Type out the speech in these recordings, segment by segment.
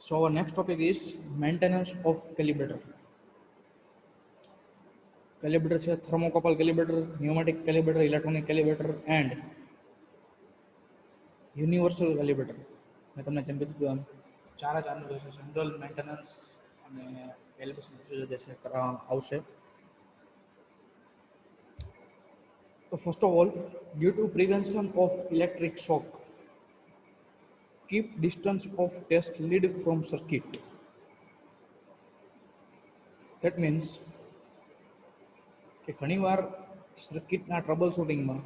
So our next topic is maintenance of calibrator. Calibrator છે thermocouple calibrator, pneumatic calibrator, electronic calibrator and universal calibrator. મેં તમને જેમ કીધું એમ ચાર જ આનું જે છે જનરલ મેન્ટેનન્સ અને કેલિબ્રેશન પ્રોસિજર જે છે આવશે. So first of all, due to prevention of electric shock, keep distance of test lead from circuit. That means કે ઘણીવાર સર્કિટના ટ્રબલ શૂટિંગમાં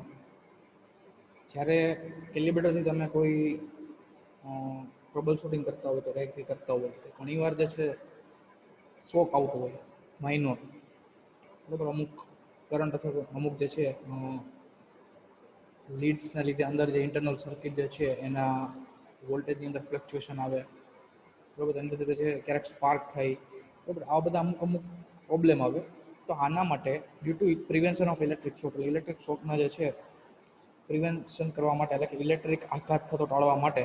જ્યારે કેલિબ્રેટરથી તમે કોઈ ટ્રબલ શૂટિંગ કરતા હોય તો કંઈક કરતા હોય તો ઘણીવાર જે છે શોક આવતો હોય માઇનોર, બરાબર, અમુક કરંટ અથવા અમુક જે છે લીડ્સના લીધે અંદર જે ઇન્ટરનલ સર્કિટ જે છે એના વોલ્ટેજની અંદર ફ્લક્ચ્યુએશન આવે, બરાબર, એની લીધે છે ક્યારેક સ્પાર્ક થાય, બરાબર, આવા બધા અમુક પ્રોબ્લેમ આવે. તો આના માટે due to prevention of electric શોકના જે છે પ્રિવેન્શન કરવા માટે એટલે કે ઇલેક્ટ્રિક આઘાત થતો ટાળવા માટે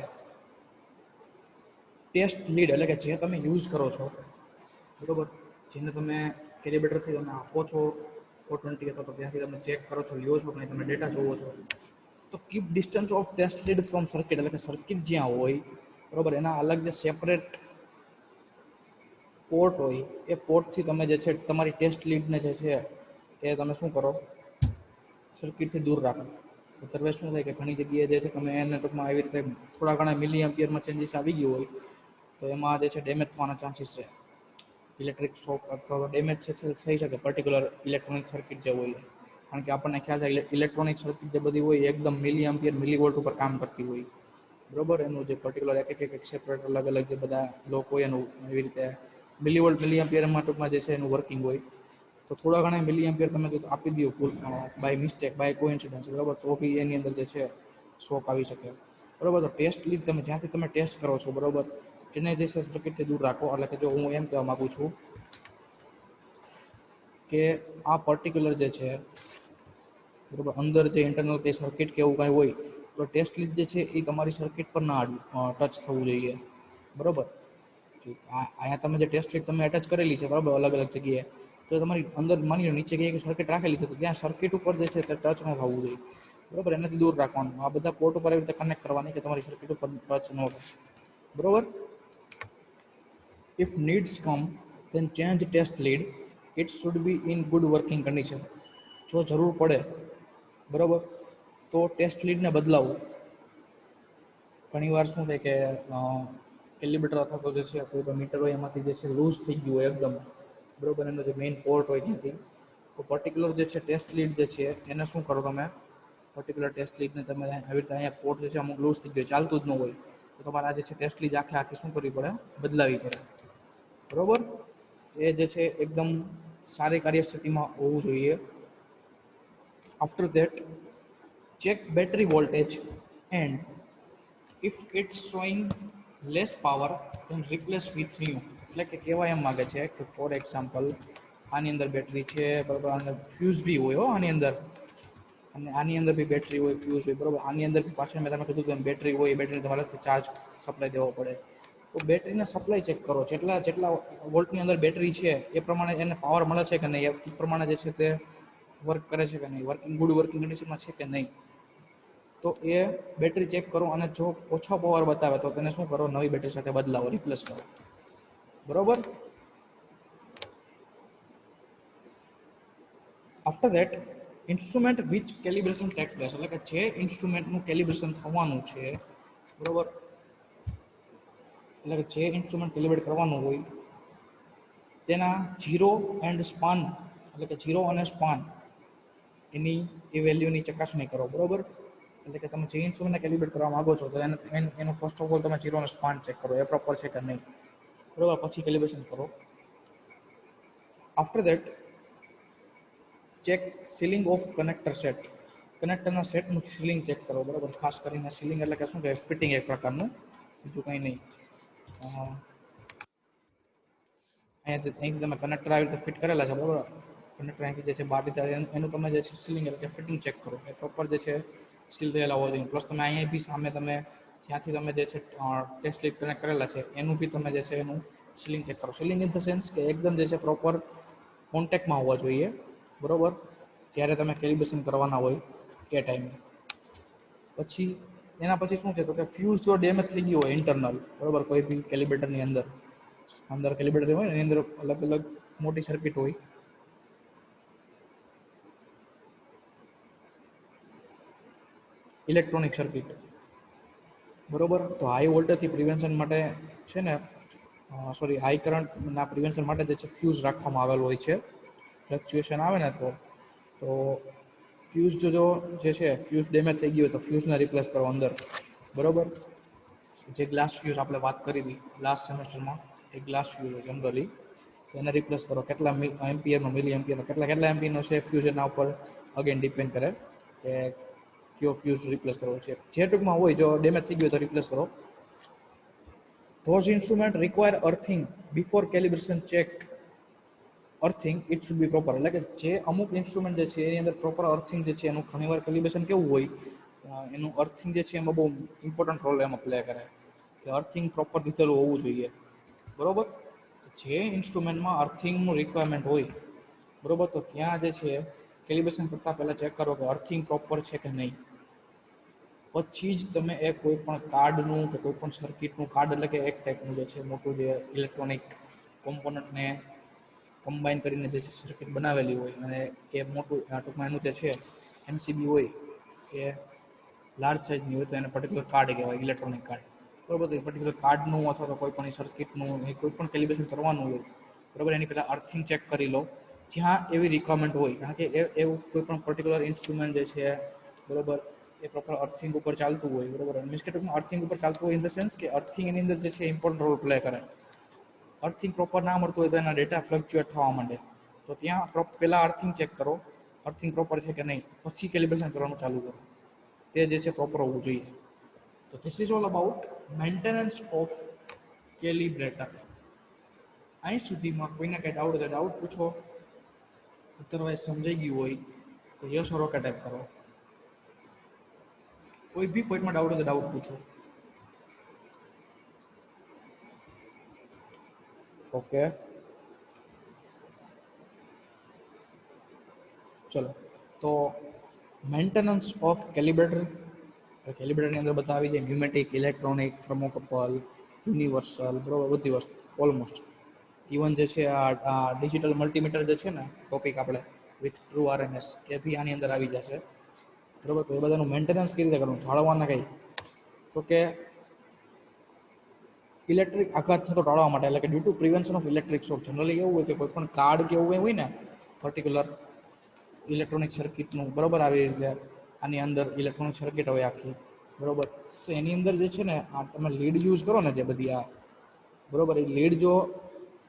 ટેસ્ટ લીડ એટલે કે જે તમે યુઝ કરો છો, બરાબર, જેને તમે કેલિબ્રેટરથી તમે આપો છો 420 અથવા તો ત્યાંથી તમે ચેક કરો છો, લ્યો છો અને તમે ડેટા જોવો છો, તો keep distance of test lead from circuit એટલે કે સર્કિટ જ્યાં હોય, બરાબર, એના અલગ જે સેપરેટ પોર્ટ હોય એ પોર્ટથી તમે જે છે તમારી ટેસ્ટ લીડને જે છે એ તમે શું કરો, સર્કિટથી દૂર રાખો. અધરવાઇઝ શું થાય કે ઘણી જગ્યાએ જે છે તમે એને ટૂંકમાં આવી રીતે થોડા ઘણા મિલી એમ્પિયરમાં ચેન્જીસ આવી ગયું હોય તો એમાં જે છે ડેમેજ થવાના ચાન્સીસ છે. ઇલેક્ટ્રિક શોક અથવા ડેમેજ છે થઈ શકે પર્ટિક્યુલર ઇલેક્ટ્રોનિક સર્કિટ જે હોય, કારણ કે આપણને ખ્યાલ છે ઇલેક્ટ્રોનિક સર્કિટ જે બધી હોય એકદમ મિલી એમ્પિયર મિલી વોલ્ટ ઉપર કામ કરતી હોય, બરાબર, એનું જે પર્ટિક્યુલર એક સેપરેટ અલગ અલગ જે બધા બ્લોક હોય એનું એવી રીતે મિલીવોલ્ટ મિલી એમ્પિયરમાં ટૂંકમાં જે છે એનું વર્કિંગ હોય. તો થોડા ઘણા મિલી એમ્પિયર તમે જો આપી દો બાય મિસ્ટેક બાય કોઇન્સિડન્સ, બરાબર, તો બી એની અંદર જે છે શોક આવી શકે, બરાબર. તો ટેસ્ટ લીડ તમે જ્યાંથી તમે ટેસ્ટ કરો છો, બરાબર, એને જે છે સર્કિટથી દૂર રાખો. એટલે કે જો હું એમ કહેવા માગું છું કે આ પર્ટિક્યુલર જે છે, બરાબર, અંદર જે ઇન્ટરનલ કે સર્કિટ કે એવું કાંઈ હોય તો ટેસ્ટ લીડ જે છે એ તમારી સર્કિટ પર ના ટચ થવું જોઈએ, બરાબર. અહીંયા તમે જે ટેસ્ટ લીડ તમે એટેચ કરેલી છે, બરાબર, અલગ અલગ જગ્યાએ, તો તમારી અંદર માની લો નીચે ગઈ સર્કિટ રાખેલી છે તો ત્યાં સર્કિટ ઉપર જે છે તે ટચ ન થવું જોઈએ, બરાબર, એનાથી દૂર રાખવાનું. આ બધા પોર્ટ ઉપર એવી રીતે કનેક્ટ કરવાની કે તમારી સર્કિટ ઉપર ટચ ન થાય, બરાબર. If needs come, then change test lead. It should be in good working condition. જો જરૂર પડે, બરાબર, તો ટેસ્ટ લીડને બદલાવું. ઘણીવાર શું થાય કે કેલિબ્રેટર અથવા તો જે છે કોઈ પણ મીટર હોય એમાંથી જે છે લૂઝ થઈ ગયું હોય એકદમ, બરાબર, એનો જે મેઇન પોર્ટ હોય ત્યાંથી, તો પર્ટિક્યુલર જે છે ટેસ્ટ લીડ જે છે એને શું કરો તમે, પર્ટિક્યુલર ટેસ્ટ લીડને તમે આવી રીતે અહીંયા પોર્ટ જે છે અમુક લૂઝ થઈ ગયો ચાલતું જ ન હોય તો તમારે આ જે છે ટેસ્ટ લીડ આખી શું કરવી પડે, બદલાવી પડે, બરાબર. એ જે છે એકદમ સારી કાર્યસ્થિતિમાં હોવું જોઈએ. After that check battery voltage and if it's showing less power then replace with new. એટલે કે કહેવા એમ માગે છે કે ફોર એક્ઝામ્પલ આની અંદર બેટરી છે, બરાબર, અને ફ્યુઝ બી હોય હો આની અંદર, અને આની અંદર બી બેટરી હોય, ફ્યુઝ હોય, બરાબર, આની અંદર બી પાછળ મેં તમે કીધું કે બેટરી હોય, બેટરી તમારે ચાર્જ સપ્લાય દેવો પડે, તો બેટરીના સપ્લાય ચેક કરો, જેટલા વોલ્ટની અંદર બેટરી છે એ પ્રમાણે એને પાવર મળે છે કે નહીં, એ પ્રમાણે જે છે તે વર્ક કરે છે કે નહીં, ગુડ વર્કિંગ કન્ડિશનમાં છે કે નહીં, તો એ બેટરી ચેક કરો અને જો ઓછો પાવર બતાવે તો તેને શું કરો, નવી બેટરી સાથે બદલાવો, રિપ્લેસ કરો, બરોબર. After that instrument which calibration tax place એટલે કે જે ઇન્સ્ટ્રુમેન્ટનું કેલિબ્રેશન થવાનું છે, બરોબર, એટલે કે જે ઇન્સ્ટ્રુમેન્ટ કેલિબ્રેટ કરવાનું હોય તેના જીરો એન્ડ સ્પાન એટલે કે જીરો અને સ્પાન એની એ વેલ્યુની ચકાસણી કરો, બરોબર. એટલે કે તમે જે ઇન્સ્ટ્રુમેન્ટને કેલિબ્રેટ કરવા માંગો છો તો એનું ફર્સ્ટ ઓફ ઓલ તમે જીરો અને સ્પાન ચેક કરો એ પ્રોપર છે કે નહીં, બરોબર, પછી કેલિબ્રેશન કરો. After that check sealing of connector set, કનેક્ટરના સેટનું સીલિંગ ચેક કરો, બરાબર. ખાસ કરીને સીલિંગ એટલે કે શું કે ફિટિંગ એક પ્રકારનું, બીજું કંઈ નહીં. અહીંથી તમે કનેક્ટર આવી રીતે ફિટ કરેલા છે, બરાબર, કનેક્ટર અહીંથી જે છે બહાર રીતે એનું તમે જે છે સીલિંગ એટલે કે ફિટિંગ ચેક કરો એ પ્રોપર જે છે સીલ થયેલા હોવા જોઈએ. પ્લસ તમે અહીંયા બી સામે તમે જ્યાંથી તમે જે છે ટેસ્ટ લીડ કનેક્ટ કરેલા છે એનું બી તમે જે છે એનું સીલિંગ ચેક કરો. સીલિંગ ઇન ધ સેન્સ કે એકદમ જે છે પ્રોપર કોન્ટેક્ટમાં હોવા જોઈએ, બરોબર, જ્યારે તમે કેલિબ્રેશન કરવાના હોય એ ટાઈમે. પછી એના પછી શું છે તો કે ફ્યુઝ જો ડેમેજ થઈ ગયું હોય ઇન્ટરનલ, બરોબર, કોઈ બી કેલિબ્રેટરની અંદર અંદર કેલિબ્રેટર હોય ને એની અંદર અલગ અલગ મોટી સર્કિટ હોય, ઇલેક્ટ્રોનિક સર્કિટ, બરોબર. તો હાઈ વોલ્ટેજથી પ્રિવેન્શન માટે છે ને સોરી હાઈ કરંટના પ્રિવેન્શન માટે જે છે ફ્યુઝ રાખવામાં આવેલું હોય છે. ફ્લક્ચ્યુએશન આવે ને તો ફ્યુઝ જો જે છે ફ્યુઝ ડેમેજ થઈ ગયું હોય તો ફ્યુઝને રિપ્લેસ કરો અંદર, બરોબર. જે ગ્લાસ ફ્યુઝ આપણે વાત કરી હતી લાસ્ટ સેમેસ્ટરમાં, એક ગ્લાસ ફ્યુઝ જનરલી, એને રિપ્લેસ કરો. કેટલા એમ્પિયરનો, મિલી એમ્પિયરનો, કેટલા એમ્પિયરનો છે ફ્યુઝ એના ઉપર અગેન ડિપેન્ડ કરે કે કયો ફ્યુઝ રિપ્લેસ કરવો છે. જે ટૂંકમાં હોય જો ડેમેજ થઈ ગયો તો રિપ્લેસ કરો. Those instruments require earthing before calibration check. Earthing it should be proper, એટલે કે જે અમુક ઇન્સ્ટ્રુમેન્ટ જે છે એની અંદર પ્રોપર અર્થિંગ જે છે એનું ઘણીવાર કેલિબ્રેશન કેવું હોય, એનું અર્થિંગ જે છે એમાં બહુ ઇમ્પોર્ટન્ટ રોલ એમાં પ્લે કરે કે અર્થિંગ પ્રોપર દીધેલું હોવું જોઈએ, બરોબર. જે ઇન્સ્ટ્રુમેન્ટમાં અર્થિંગનું રિક્વાયરમેન્ટ હોય, બરોબર, તો ત્યાં જે છે કેલિબ્રેશન કરતાં પહેલાં ચેક કરો કે અર્થિંગ પ્રોપર છે કે નહીં. પછી જ તમે એ કોઈ પણ કાર્ડનું કે કોઈ પણ સર્કિટનું કાર્ડ, એટલે કે એક ટાઈપનું જે છે મોટું જે ઇલેક્ટ્રોનિક કોમ્પોનન્ટને કમ્બાઈન કરીને જે સર્કિટ બનાવેલી હોય અને એ મોટું ટૂંકમાં એનું જે છે એમસીબી હોય કે લાર્જ સાઇઝની હોય તો એને પર્ટિક્યુલર કાર્ડ કહેવાય, ઇલેક્ટ્રોનિક કાર્ડ, બરોબર. તો એ પર્ટિક્યુલર કાર્ડનું અથવા તો કોઈ પણ સર્કિટનું એ કોઈ પણ કેલિબ્રેશન કરવાનું હોય, બરોબર, એની પહેલાં અર્થિંગ ચેક કરી લો જ્યાં એવી રિક્વાયરમેન્ટ હોય. કારણ કે એવું કોઈ પણ પર્ટિક્યુલર ઇન્સ્ટ્રુમેન્ટ જે છે, બરોબર, એ પ્રોપર અર્થિંગ ઉપર ચાલતું હોય, બરોબર. મીન્સ કે ટૂંકમાં અર્થિંગ ઉપર ચાલતું હોય ઇન ધ સેન્સ કે અર્થિંગ એની અંદર જે છે ઇમ્પોર્ટન્ટ રોલ પ્લે કરે. અર્થિંગ પ્રોપર ના મળતું હોય તો એના ડેટા ફ્લક્ચ્યુએટ થવા માંડે. તો ત્યાં પહેલાં અર્થિંગ ચેક કરો, અર્થિંગ પ્રોપર છે કે નહીં, પછી કેલિબ્રેશન કરવાનું ચાલુ કરો. તે જે છે પ્રોપર હોવું જોઈએ. તો this is all about maintenance of calibrator. અહીં સુધીમાં કોઈને કંઈ ડાઉટ હોય તો ડાઉટ પૂછો, અધરવાઇઝ સમજાઈ ગયું હોય તો યસ ઓર ઓકે ટાઈપ કરો. કોઈ બી પોઈન્ટમાં ડાઉટ હોય તો ડાઉટ પૂછો. ઓકે, ચલો. તો મેન્ટેનન્સ ઓફ કેલિબ્રેટર, કેલિબ્રેટરની અંદર બધા આવી જાય, ન્યુમેટિક, ઇલેક્ટ્રોનિક, થર્મોકપલ, યુનિવર્સલ, બરોબર, બધી વસ્તુ ઓલમોસ્ટ. ઇવન જે છે આ ડિજિટલ મલ્ટીમીટર જે છે ને ટોપિક આપણે વિથ ટ્રુ આરએમએસ એ બી આની અંદર આવી જશે, બરોબર. તો એ બધાનું મેન્ટેનન્સ કેવી રીતે કરવું, જાળવવાના કંઈ, તો કે ઇલેક્ટ્રિક આઘાત થતો ટાળવા માટે, એટલે કે due to prevention of electric shock. Generally એવું હોય કે કોઈ પણ કાર્ડ કે એવું હોય ને પર્ટિક્યુલર ઇલેક્ટ્રોનિક સર્કિટનું, બરોબર, આવી રીતે આની અંદર ઇલેક્ટ્રોનિક સર્કિટ હોય આખી, બરોબર. તો એની અંદર જે છે ને આ તમે લીડ યુઝ કરો ને જે બધી આ, બરોબર, એ લીડ જો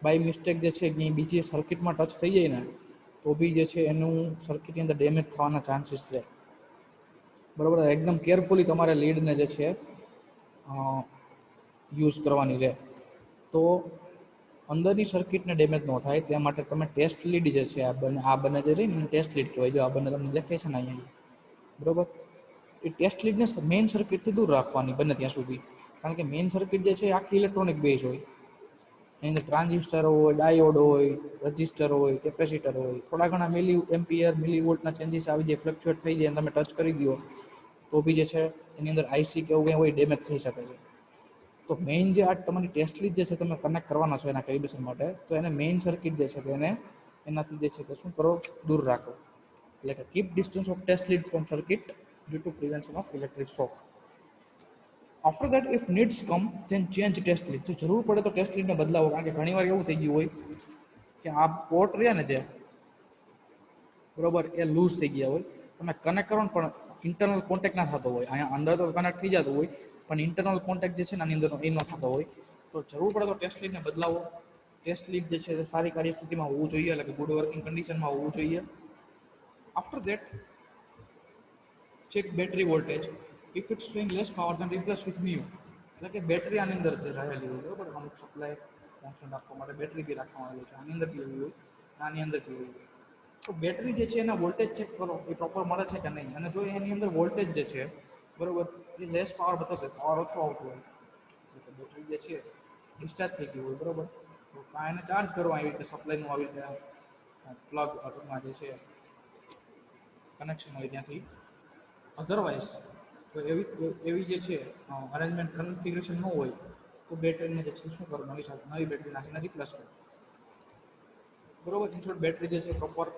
બાય મિસ્ટેક જે છે કે બીજી સર્કિટમાં ટચ થઈ જાય ને તો બી જે છે એનું સર્કિટની અંદર ડેમેજ થવાના ચાન્સીસ છે, બરોબર. એકદમ કેરફુલી તમારે લીડને જે છે યુઝ કરવાની છે. તો અંદરની સર્કિટને ડેમેજ ન થાય તે માટે તમે ટેસ્ટ લીડ જે છે આ બંને જે રહી ને ટેસ્ટ લીડ કહેવાય, જો આ બંને તમને દેખાય છે ને અહીંયા, બરોબર, એ ટેસ્ટ લીડને મેઇન સર્કિટથી દૂર રાખવાની બને ત્યાં સુધી. કારણ કે મેઇન સર્કિટ જે છે આખી ઇલેક્ટ્રોનિક બેઝ હોય, એની અંદર ટ્રાન્ઝિસ્ટર હોય, ડાયોડ હોય, રજિસ્ટર હોય, કેપેસિટર હોય, થોડા ઘણા મિલી એમ્પિયર, મિલી વોલ્ટના ચેન્જીસ આવી જાય, ફ્લક્ચ્યુએટ થઈ જાય અને તમે ટચ કરી દો તો બી જે છે એની અંદર આઈસી કે એવું હોય ડેમેજ થઈ શકે છે. તો મેઇન જે આ તમારી ટેસ્ટ લીડ જે છે તમે કનેક્ટ કરવાના છો એના કેલિબ્રેશન માટે, તો એને મેઇન સર્કિટ જે છે તો એને એનાથી જે છે તે શું કરો, દૂર રાખો. એટલે કે keep distance of test lead from circuit due to prevention of electric shock. After that if needs come then change test lead. જો જરૂર પડે તો ટેસ્ટ લીડને બદલાવો. કારણ કે ઘણીવાર એવું થઈ ગયું હોય કે આ પોર્ટ રહ્યા ને જે, બરોબર, એ લૂઝ થઈ ગયા હોય, તમે કનેક્ટ કરો ને પણ ઇન્ટરનલ કોન્ટેક્ટ ના થતો હોય, અહીંયા અંદર તો કનેક્ટ થઈ જતું હોય પણ ઇન્ટરનલ કોન્ટેક્ટ જે છે ને આની અંદર એ ન થતો હોય. તો જરૂર પડે તો ટેસ્ટ લીડને બદલાવો. ટેસ્ટ લીડ જે છે તે સારી કાર્યસ્થિતિમાં હોવું જોઈએ, એટલે કે ગુડ વર્કિંગ કન્ડિશનમાં હોવું જોઈએ. After that check battery voltage, if it swing less power then replace with new. એટલે કે બેટરી આની અંદર જે રહેલી હોય, બરોબર, અમુક સપ્લાય કોન્સ્ટન્ટ આપવા માટે બેટરી બી રાખવામાં આવેલી છે, આની અંદર બી એવી હોય, આની અંદર બી એવી હોય. તો બેટરી જે છે એના વોલ્ટેજ ચેક કરો એ પ્રોપર મળે છે કે નહીં, અને જો એની અંદર વોલ્ટેજ જે છે બરોબર. એ લેસ પાવર બતાવતો હોય, પાવર ઓછો આવતો હોય, એટલે બેટરી જે છે ડિસ્ચાર્જ થઈ ગયું હોય, બરોબર. તો કાં એને ચાર્જ કરવા આવી રીતે સપ્લાયનું આવી રીતે પ્લગ ટૂંકમાં જે છે કનેક્શન હોય ત્યાંથી. અધરવાઇઝ જો એવી જે છે અરેન્જમેન્ટ કન્ફિગરેશન ન હોય તો બેટરીને જે છે શું કરો, નવી બેટરી નાખીને રિપ્લેસ કરો, બરોબર. ઇન્સ્ટોલ બેટરી જે છે પ્રોપર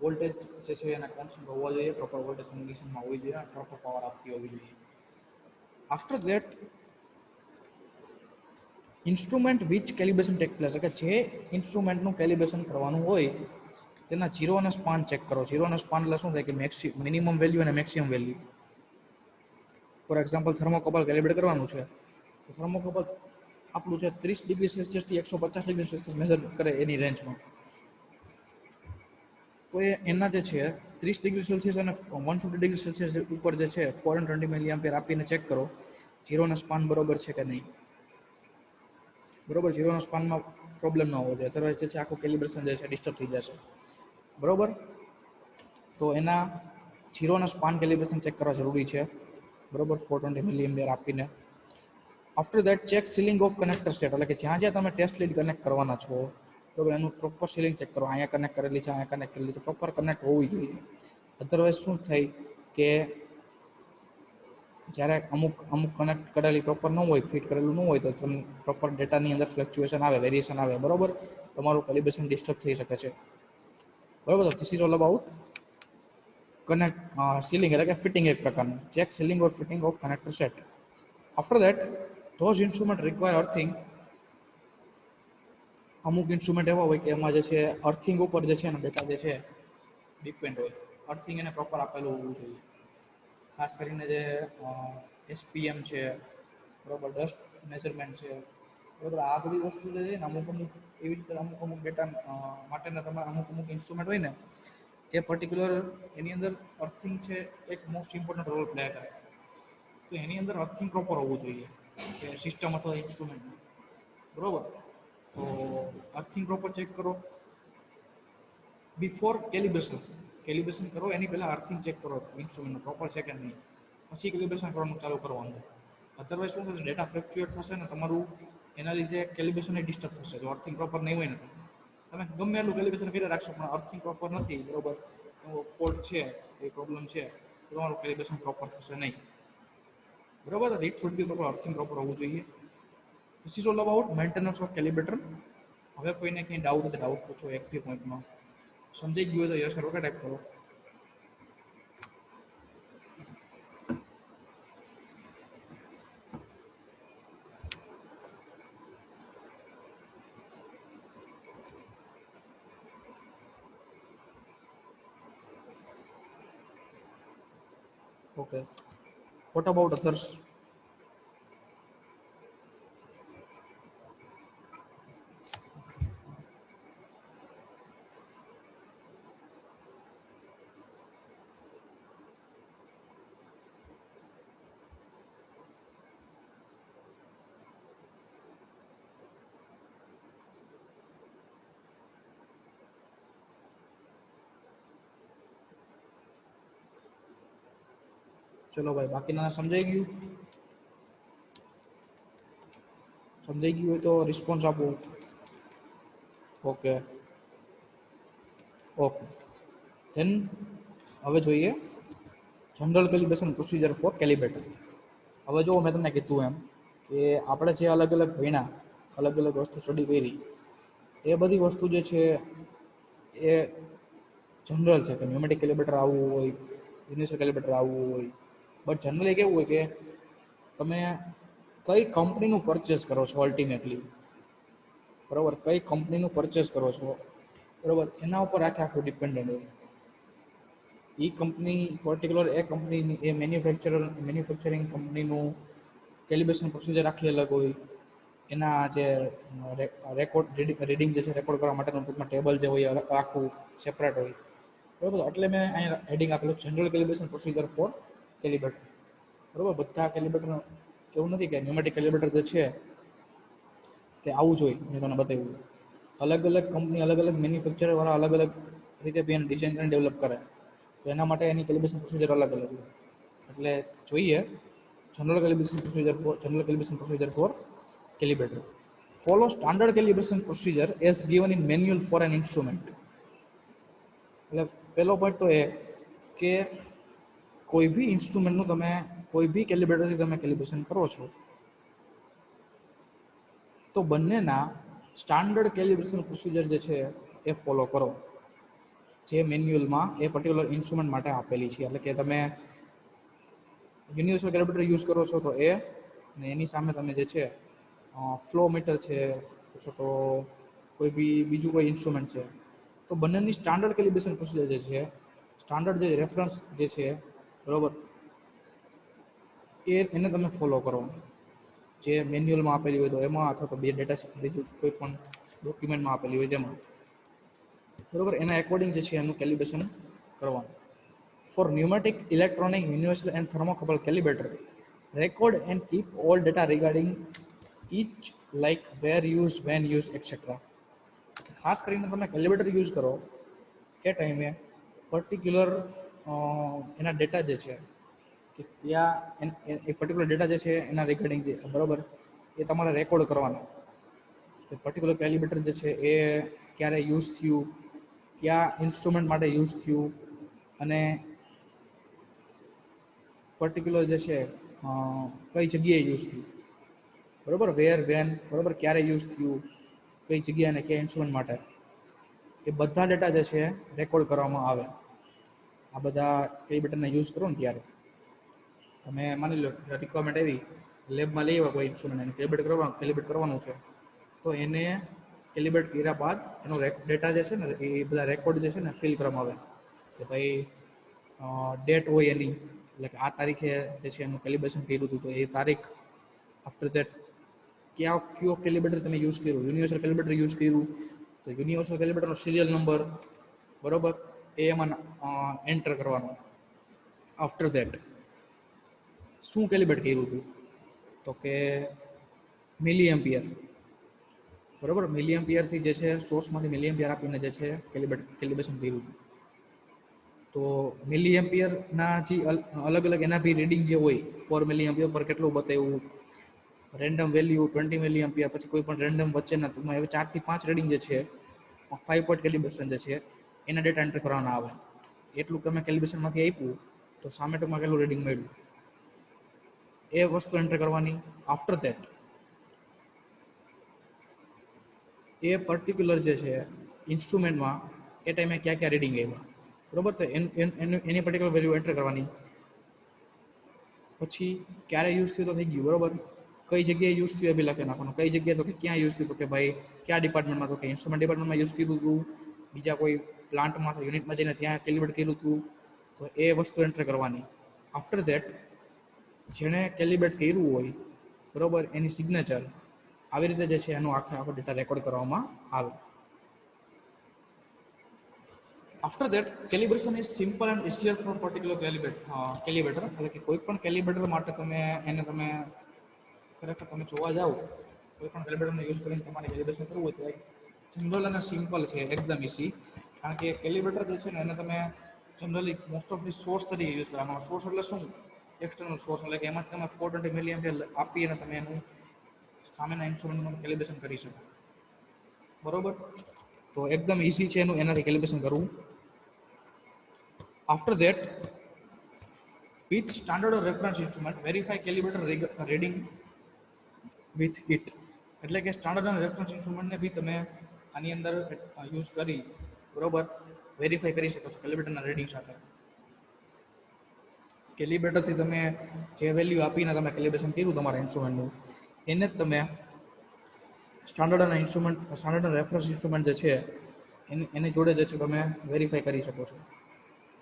વોલ્ટેજ જે છે એના કોન્સ્ટન્ટ હોવા જોઈએ, પ્રોપર વોલ્ટેજ કન્ડિશનમાં હોવી જોઈએ, પ્રોપર પાવર આપતી હોવી જોઈએ. After that instrument which calibration take place, કે જે ઇન્સ્ટ્રુમેન્ટનું કેલિબ્રેશન કરવાનું હોય તેના જીરો અને સ્પાન ચેક કરો. જીરો અને સ્પાન એટલે શું થાય કે મિનિમમ વેલ્યુ અને maximum value. For example thermocouple calibrate કરવાનું છે, તો થર્મોકોપલ આપણું છે 30 ડિગ્રી સેલ્સિયસથી 150 ડિગ્રી સેલ્સિયસ મેઝર કરે એની રેન્જમાં. તો એના જે છે 30 ડિગ્રી સેલ્સિયસ અને 150 ડિગ્રી સેલ્સિયસ ઉપર જે છે 420 મિલી આપીને ચેક કરો જીરોના સ્પાન બરોબર છે કે નહીં. બરોબર, જીરોના સ્પાનમાં પ્રોબ્લેમ ન હોવો જોઈએ, અધરવાઇઝ જે છે આખું કેલિબ્રેશન જે છે ડિસ્ટર્બ થઈ જશે, બરોબર. તો એના જીરોના સ્પાન કેલિબ્રેશન ચેક કરવા જરૂરી છે, બરોબર, 420 મિલી આપીને. After that check sealing of connector state, એટલે કે જ્યાં જ્યાં તમે ટેસ્ટ લીડ કનેક્ટ કરવાના છો, બરોબર, એનું પ્રોપર સીલિંગ ચેક કરો. અહીંયા કનેક્ટ કરેલી છે, અહીંયા કનેક્ટ કરેલી છે, પ્રોપર કનેક્ટ હોવી જોઈએ. અધરવાઇઝ શું થાય કે જ્યારે અમુક કનેક્ટ કરેલી પ્રોપર ન હોય, ફિટ કરેલું ન હોય, તો તમને પ્રોપર ડેટાની અંદર ફ્લક્ચ્યુએશન આવે, વેરિએશન આવે, બરોબર. તમારું કેલિબ્રેશન ડિસ્ટર્બ થઈ શકે છે, બરોબર. This is all about connect ceiling, એટલે કે ફિટિંગ એક પ્રકારનું. Check ceiling or fitting of connector set. After that those instrument require earthing. અમુક ઇન્સ્ટ્રુમેન્ટ એવા હોય કે એમાં જે છે અર્થિંગ ઉપર જે છે ને ડેટા જે છે ડિપેન્ડ હોય. અર્થિંગ એને પ્રોપર આપેલું હોવું જોઈએ. ખાસ કરીને જે એસપીએમ છે, બરોબર, ડસ્ટ મેઝરમેન્ટ છે, બરોબર, આ બધી વસ્તુ જે છે ને અમુક એવી રીતે અમુક ડેટા માટેના તમારા અમુક ઇન્સ્ટ્રુમેન્ટ હોય ને એ પર્ટિક્યુલર એની અંદર અર્થિંગ છે એક મોસ્ટ ઇમ્પોર્ટન્ટ રોલ પ્લે કરે. તો એની અંદર અર્થિંગ પ્રોપર હોવું જોઈએ કે સિસ્ટમ અથવા ઇન્સ્ટ્રુમેન્ટ, બરોબર. તો અર્થિંગ પ્રોપર ચેક કરો બિફોર કેલિબ્રેશન કરો એની પહેલા અર્થિંગ ચેક કરો ઇન્સ્ટ્રુમેન્ટ પ્રોપર છે કે નહીં, પછી કેલિબ્રેશન કરવાનું ચાલુ કરવાનું. અધરવાઇઝ શું થશે, ડેટા ફ્લક્ચ્યુએટ થશે ને તમારું, એના લીધે કેલિબ્રેશન ડિસ્ટર્બ થશે. જો અર્થિંગ પ્રોપર નહીં હોય ને, તમે ગમે એટલું કેલિબ્રેશન કરી રાખશો પણ અર્થિંગ પ્રોપર નથી, બરોબર, એવો ફોલ્ટ છે, એ પ્રોબ્લેમ છે, તો તમારું કેલિબ્રેશન પ્રોપર થશે નહીં, બરોબર. It should be proper, earthing proper હોવું જોઈએ. This is all about maintenance of calibrator. હવે કોઈને કંઈ ડાઉટ હોય તો ડાઉટ પૂછો એક્ટિવ પોઈન્ટમાં. સમજાઈ ગયું હોય તો યસ ઓકે ટાઈપ કરો. Okay, what about others? ચલો ભાઈ, બાકીના સમજાઈ ગયું? સમજાઈ ગયું હોય તો રિસ્પોન્સ આપો. ઓકે ઓકે, ધેન હવે જોઈએ જનરલ કેલિબ્રેશન પ્રોસિજર ફોર કેલિબ્રેટર. હવે જો મેં તમને કીધું એમ કે આપણે જે અલગ અલગ ભણ્યા, અલગ અલગ વસ્તુ સ્ટડી કરી, એ બધી વસ્તુ જે છે એ જનરલ છે કે ન્યુમેટિક કેલિબ્રેટર આવવું હોય, યુનિવર્સલ કેલિબ્રેટર આવવું હોય. બટ જનરલી કેવું હોય કે તમે કઈ કંપનીનું પરચેસ કરો છો અલ્ટિમેટલી, બરાબર, કઈ કંપનીનું પરચેસ કરો છો, બરાબર, એના ઉપર આખું ડિપેન્ડન્ટ હોય. એ કંપની પર્ટિક્યુલર એ કંપનીની એ મેન્યુફેક્ચરિંગ કંપનીનું કેલિબ્રેશન પ્રોસિજર આખી અલગ હોય. એના જે રેકોર્ડ રીડિંગ જે છે રેકોર્ડ કરવા માટેનું ટૂંકમાં ટેબલ જે હોય આખું સેપરેટ હોય, બરાબર. એટલે મેં અહીંયા હેડિંગ આપેલું જનરલ કેલિબ્રેશન પ્રોસિજર ફોર કેલિબ્રેટર, બરાબર. બધા કેલિબ્રેટર એવું નથી કે ન્યુમેટિક કેલિબ્રેટર જે છે તે આવું જ હોય, મેં તમને બતાવ્યું. અલગ અલગ કંપની, અલગ અલગ મેન્યુફેક્ચરર વાળા અલગ અલગ રીતે બી એને ડિઝાઇન કરીને ડેવલપ કરે, તો એના માટે એની કેલિબ્રેશન પ્રોસિજર અલગ અલગ હોય. એટલે જોઈએ general calibration procedure for calibrator. Follow standard calibration procedure as given in manual for an instrument. એટલે પહેલો પોઈન્ટ તો એ કે કોઈ બી ઇન્સ્ટ્રુમેન્ટનું તમે કોઈ બી કેલિબ્રેટરથી તમે કેલિબ્રેશન કરો છો તો બંનેના સ્ટાન્ડર્ડ કેલિબ્રેશન પ્રોસિજર જે છે એ ફોલો કરો, જે મેન્યુઅલમાં એ પર્ટિક્યુલર ઇન્સ્ટ્રુમેન્ટ માટે આપેલી છે. એટલે કે તમે યુનિવર્સલ કેલિબ્રેટર યુઝ કરો છો તો એ, અને એની સામે તમે જે છે ફ્લો મીટર છે અથવા તો કોઈ બી બીજું કોઈ ઇન્સ્ટ્રુમેન્ટ છે, તો બંનેની સ્ટાન્ડર્ડ કેલિબ્રેશન પ્રોસિજર જે છે, સ્ટાન્ડર્ડ જે રેફરન્સ જે છે, બરોબર, એને તમે ફોલો કરો, જે મેન્યુઅલમાં આપેલી હોય તો એમાં, અથવા તો બે ડેટા બીજું કોઈ પણ ડોક્યુમેન્ટમાં આપેલી હોય તેમાં, બરોબર, એના એકોર્ડિંગ જે છે એનું કેલિબ્રેશન કરવાનું. For pneumatic, electronic, universal and thermocouple calibrator, record and keep all data regarding each, like where use, when use, etc. ખાસ કરીને તમે કેલિબ્રેટર યુઝ કરો એ ટાઈમે પર્ટિક્યુલર એના ડેટા જે છે કે ત્યાં એ પર્ટિક્યુલર ડેટા જે છે એના રિગાર્ડિંગ જે, બરાબર, એ તમારે રેકોર્ડ કરવાનો. એ પર્ટિક્યુલર કેલિબ્રેટર જે છે એ ક્યારે યુઝ થયું, કયા ઇન્સ્ટ્રુમેન્ટ માટે યુઝ થયું, અને પર્ટિક્યુલર જે છે કઈ જગ્યાએ યુઝ થયું, બરાબર, વેર, વેન, બરાબર, ક્યારે યુઝ થયું, કઈ જગ્યાએ અને કયા ઇન્સ્ટ્રુમેન્ટ માટે, એ બધા ડેટા જે છે રેકોર્ડ કરવામાં આવે. આ બધા કેલિબ્રેટરને યુઝ કરો ને ત્યારે તમે માની લો રિક્વાયરમેન્ટ આવી, લેબમાં લઈ આવ્યા કોઈ ઇન્સ્ટ્રુમેન્ટ, એને કેલિબ્રેટ કરવાનું છે, તો એને કેલિબ્રેટ કર્યા બાદ એનો ડેટા જે છે ને એ બધા રેકોર્ડ જે છે ને ફિલ કરવામાં આવે કે ભાઈ ડેટ હોય એની, એટલે કે આ તારીખે જે છે એનું કેલિબ્રેશન કર્યું હતું, તો એ તારીખ, આફ્ટર ધેટ કયો કેલિબ્રેટર તમે યુઝ કર્યું, યુનિવર્સલ કેલિબ્રેટર યુઝ કર્યું તો યુનિવર્સલ કેલિબ્રેટરનો સિરિયલ નંબર, બરોબર, એ એમાં એન્ટર કરવાનો. આફ્ટર ધેટ શું કેલિબ્રેટ કર્યું હતું, તો કે મિલી એમ્પિયર, બરોબર, મિલી એમ્પિયરથી જે છે સોર્સમાંથી મિલી એમ્પિયર આપીને જે છે કેલિબ્રેશન કર્યું હતું. તો મિલી એમ્પિયરના જે અલગ અલગ એના બી રીડિંગ જે હોય, 4 મિલી એમ્પિયર પર કેટલું બતાવ્યું, રેન્ડમ વેલ્યુ 20 મિલી એમ્પિયર, પછી કોઈ પણ રેન્ડમ વચ્ચેના ટૂંકમાં હવે 4 થી 5 રીડિંગ જે છે 5 પોઈન્ટ કેલિબ્રેશન જે છે એના ડેટા એન્ટર કરવાના આવે. એટલું તમે કેલિબ્રેશનમાંથી આપ્યું તો સામે ટૂંકમાં કેટલું રીડિંગ મળ્યું એ વસ્તુ એન્ટર કરવાની. આફ્ટર ધેટ એ પર્ટિક્યુલર જે છે ઇન્સ્ટ્રુમેન્ટમાં એ ટાઈમે ક્યાં ક્યાં રીડિંગ આવ્યા, બરોબર, તો એની પર્ટિક્યુલર વેલ્યુ એન્ટર કરવાની. પછી ક્યારે યુઝ થયું તો થઈ ગયું, બરોબર, કઈ જગ્યાએ યુઝ થયું એ બી લખી નાખવાનું. કઈ જગ્યાએ તો કે ક્યાં યુઝ થયું, તો કે ભાઈ કયા ડિપાર્ટમેન્ટમાં, તો કે ઇન્સ્ટ્રુમેન્ટ ડિપાર્ટમેન્ટમાં યુઝ કર્યું હતું, બીજા કોઈ પ્લાન્ટમાં યુનિટમાં જઈને ત્યાં કેલિબ્રેટ કર્યું હતું, તો એ વસ્તુ એન્ટર કરવાની. આફ્ટર ધેટ જેણે કેલિબ્રેટ કર્યું હોય, બરોબર, એની સિગ્નેચર, આવી રીતે જે છે એનો આખો ડેટા રેકોર્ડ કરવામાં આવે. After that calibration is simple and easier for particular calibrator. એટલે કે કોઈ પણ કેલિબ્રેટર માટે તમે ખરેખર તમે જોવા જાઓ, કોઈ પણ કેલિબ્રેટરનો યુઝ કરીને તમારે કેલિબ્રેશન કરવું હોય તો જનરલ અને સિમ્પલ છે, એકદમ ઇઝી. કારણ કે કેલિબ્રેટર જે છે ને એને તમે generally most of the source તરીકે યુઝ કરવાનો. સોર્સ એટલે શું, એક્સટર્નલ સોર્સ, એટલે કે એમાંથી તમે 420 મિલી એમ્પિયર આપી અને તમે એનું સામેના ઇન્સ્ટ્રુમેન્ટનું કેલિબ્રેશન કરી શકો, બરોબર. તો એકદમ ઇઝી છે એનાથી કેલિબ્રેશન કરવું. After that with standard or reference instrument verify calibrator reading with it. એટલે કે સ્ટાન્ડર્ડ અને રેફરન્સ ઇન્સ્ટ્રુમેન્ટને બી તમે આની અંદર યુઝ કરી, બરોબર, વેરીફાઈ કરી શકો છો કેલિબ્રેટરના રીડિંગ સાથે. કેલિબ્રેટરથી તમે જે વેલ્યુ આપીને તમે કેલિબ્રેશન કર્યું તમારા ઇન્સ્ટ્રુમેન્ટનું, એને જ તમે સ્ટાન્ડર્ડ અને રેફરન્સ ઇન્સ્ટ્રુમેન્ટ જે છે એની જોડે જે છે તમે વેરીફાઈ કરી શકો છો.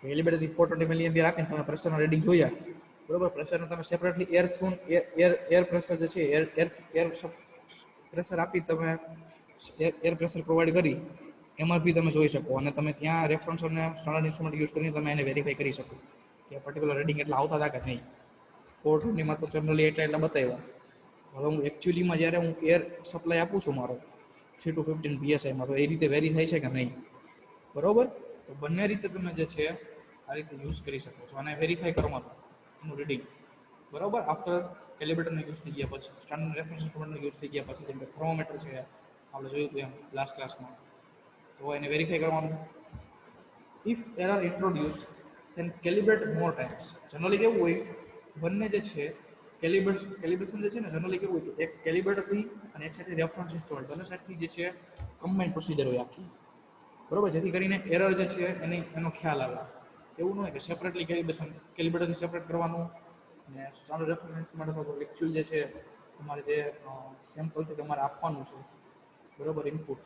કેલિબ્રેટરથી 420 મિલી એમ્પિયર આપીને તમે પ્રેશરના રીડિંગ જોયા, બરોબર, પ્રેશરને તમે સેપરેટલી એર પ્રેશર જે છે એર પ્રેશર આપી તમે એર પ્રેશર પ્રોવાઈડ કરી, એમાં બી તમે જોઈ શકો, અને તમે ત્યાં રેફરન્સ અને સ્ટાન્ડર્ડ ઇન્સ્ટ્રુમેન્ટ યુઝ કરીને તમે એને વેરીફાઈ કરી શકો કે પર્ટિક્યુલર રીડિંગ એટલા આવતા હતા કે નહીં. 420માં તો જનરલી એટલા બતાવ્યા. હવે હું એકચ્યુઅલીમાં જ્યારે હું એર સપ્લાય આપું છું મારો 3 to 15 PSIમાં, તો એ રીતે વેરી થાય છે કે નહીં, બરોબર. તો બંને રીતે તમે જે છે આ રીતે યુઝ કરી શકો છો અને વેરીફાઈ કરવાનું. એનું રીડિંગ, બરાબર. આફ્ટર કેલિબ્રેટરનો યુઝ થઈ ગયા પછી, સ્ટાન્ડર્ડ રેફરન્સ ઇન્સ્ટ્રુમેન્ટનો યુઝ થઈ ગયા પછી, જેમ કે થર્મોમીટર છે આપણે જોયું હતું એમ લાસ્ટ ક્લાસમાં, તો એને વેરીફાઈ કરવાનું. If error introduce then calibrate more times. Generally કેવું હોય, બંને જે છે કેલિબ્રેશન જે છે ને જનરલી કેવું હોય કે એક કેલિબ્રેટરથી અને એક સાઈડથી રેફરન્સ ઇન્સ્ટ્રુમેન્ટ બંને સાઈડથી જે છે કમ્બાઇન પ્રોસિજર હોય આખી, બરોબર, જેથી કરીને એરર જે છે એનો ખ્યાલ આવે. એવું ન હોય કે સેપરેટલી કેલિબ્રેટરથી સેપરેટ કરવાનું અને સ્ટાન્ડર્ડ રેફરન્સ ઇન્સ્ટ્રુમેન્ટ અથવા તો એક્ચ્યુઅલ જે છે તમારે જે સેમ્પલથી તમારે આપવાનું છે, બરોબર, ઇનપુટ,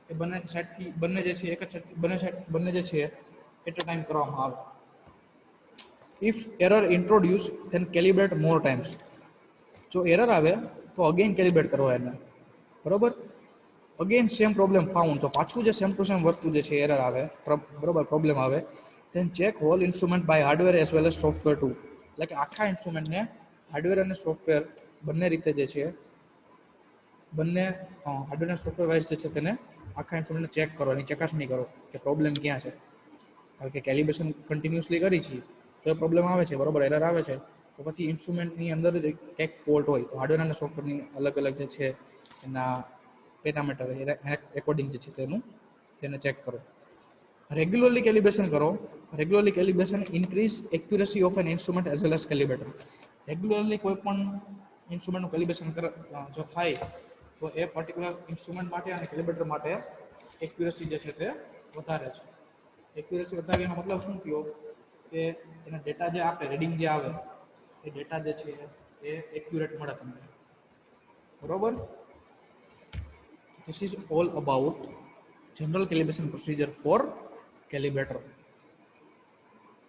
એ બંને સાઈડથી બંને જે છે એક જ સાઈડ બંને જે છે એટ અ ટાઈમ કરવામાં આવે. If error introduce then calibrate more times. જો એરર આવે તો અગેન કેલિબ્રેટ કરવા એને, બરોબર. અગેન સેમ પ્રોબ્લેમ ફાઉન્ડ, તો પાછું જે સેમ ટુ સેમ વસ્તુ જે છે એરર આવે, બરોબર, પ્રોબ્લેમ આવે, then check whole instrument by hardware as well as software too. એટલે કે આખા ઇન્સ્ટ્રુમેન્ટને હાર્ડવેર અને સોફ્ટવેર બંને રીતે જે છે બંને હાર્ડવેર અને સોફ્ટવેર વાઇઝ જે છે તેને આખા ઇન્સ્ટ્રુમેન્ટને ચેક કરો, એની ચકાસણી કરો કે પ્રોબ્લેમ ક્યાં છે. કારણ કે કેલિબ્રેશન કન્ટિન્યુઅસલી કરી છીએ તો એ પ્રોબ્લેમ આવે છે, બરોબર, એરર આવે છે, તો પછી ઇન્સ્ટ્રુમેન્ટની અંદર જ કંઈક ફોલ્ટ હોય, તો હાર્ડવેર અને સોફ્ટવેરની અલગ અલગ જે છે એના પેરામીટર એકોર્ડિંગ જે છે તેને ચેક કરો. રેગ્યુલરલી કેલિબ્રેશન કરો. Regularly calibration increase accuracy of an instrument as well as calibrator. Regularly કોઈ પણ ઇન્સ્ટ્રુમેન્ટનું કેલિબ્રેશન જો થાય તો એ પર્ટિક્યુલર ઇન્સ્ટ્રુમેન્ટ માટે અને કેલિબ્રેટર માટે એક્યુરેસી જે છે તે વધારે છે. એક્યુરેસી વધારે એનો મતલબ શું થયો કે એના ડેટા જે આપે, રીડિંગ જે આવે, એ ડેટા જે છે એ એક્યુરેટ મળે તમને, બરોબર. This is all about general calibration procedure for calibrator.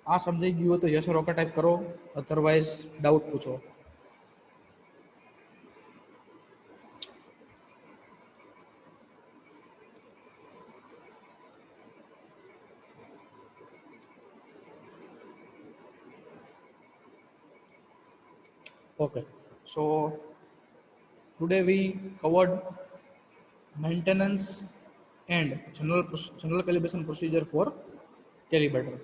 આ સમજાઈ ગયું હોય તો યસ ઓર ઓકે ટાઈપ કરો, અધરવાઇઝ ડાઉટ પૂછો. Okay, so today we covered maintenance and general calibration procedure for calibrator.